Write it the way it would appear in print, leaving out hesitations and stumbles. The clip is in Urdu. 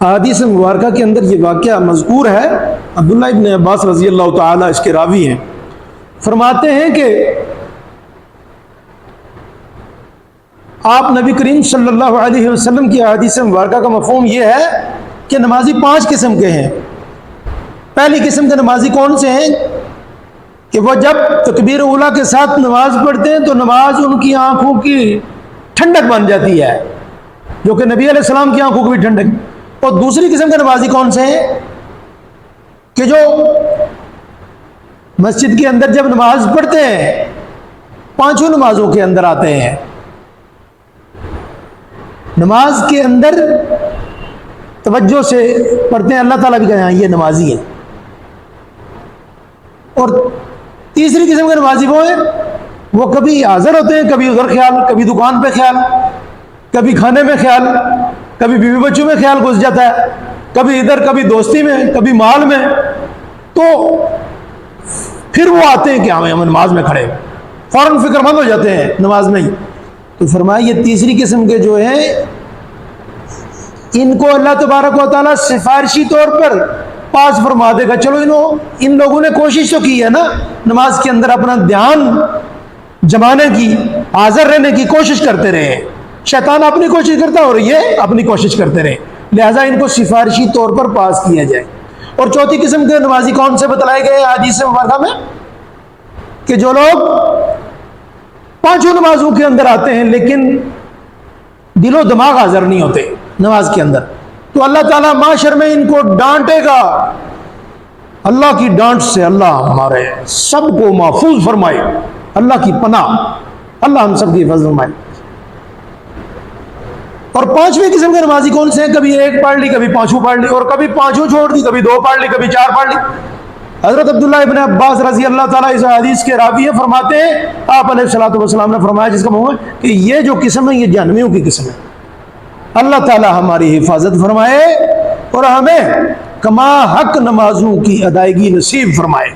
احادیث مبارکہ کے اندر یہ واقعہ مذکور ہے۔ عبداللہ ابن عباس رضی اللہ تعالیٰ اس کے راوی ہیں، فرماتے ہیں کہ آپ نبی کریم صلی اللہ علیہ وسلم کی احادیث مبارکہ کا مفہوم یہ ہے کہ نمازی 5 قسم کے ہیں۔ پہلی قسم کے نمازی کون سے ہیں کہ وہ جب تکبیر اولیٰ کے ساتھ نماز پڑھتے ہیں تو نماز ان کی آنکھوں کی ٹھنڈک بن جاتی ہے، جو کہ نبی علیہ السلام کی آنکھوں کی بھی ٹھنڈک۔ اور دوسری قسم کے نمازی کون سے ہیں کہ جو مسجد کے اندر جب نماز پڑھتے ہیں 5 نمازوں کے اندر آتے ہیں، نماز کے اندر توجہ سے پڑھتے ہیں، اللہ تعالیٰ بھی کہتے ہیں یہ نمازی ہے۔ اور تیسری قسم کے نمازی وہ ہیں وہ کبھی حاضر ہوتے ہیں، کبھی ادھر خیال، کبھی دکان پہ خیال، کبھی کھانے میں خیال، کبھی بیوی بچوں میں خیال گھس جاتا ہے، کبھی ادھر، کبھی دوستی میں، کبھی مال میں، تو پھر وہ آتے ہیں کہ ہم نماز میں کھڑے، فوراً فکر مند ہو جاتے ہیں نماز میں ہی۔ تو فرمایا یہ تیسری قسم کے جو ہیں ان کو اللہ تبارک و تعالیٰ سفارشی طور پر پاس فرما دے گا۔ چلو ان لوگوں نے کوشش تو کی ہے نا نماز کے اندر اپنا دھیان جمانے کی، حاضر رہنے کی کوشش کرتے رہے، شیطان اپنی کوشش کرتا اور یہ اپنی کوشش کرتے رہے، لہذا ان کو سفارشی طور پر پاس کیا جائے۔ اور چوتھی قسم کے نمازی کون سے بتلائے گئے حدیث مبارکہ میں کہ جو لوگ 5 نمازوں کے اندر آتے ہیں لیکن دل و دماغ حاضر نہیں ہوتے نماز کے اندر، تو اللہ تعالیٰ معاشر میں ان کو ڈانٹے گا۔ اللہ کی ڈانٹ سے اللہ ہمارے سب کو محفوظ فرمائے، اللہ کی پناہ، اللہ ہم سب کی حفاظت فرمائے۔ اور 5ویں قسم کے نمازی کون سے ہیں؟ کبھی 1 پڑھ لی، کبھی 5 پڑھ لی، اور کبھی 5 چھوڑ دی، کبھی 2 پڑھ لی، کبھی 4 پڑھ لی۔ حضرت عبداللہ ابن عباس رضی اللہ تعالیٰ اس حدیث کے راوی ہیں، فرماتے ہیں آپ علیہ الصلوۃ والسلام نے فرمایا جس کا مفہوم ہے کہ یہ جو قسم ہے یہ جہنمیوں کی قسم ہے۔ اللہ تعالیٰ ہماری حفاظت فرمائے اور ہمیں کما حق نمازوں کی ادائیگی نصیب فرمائے۔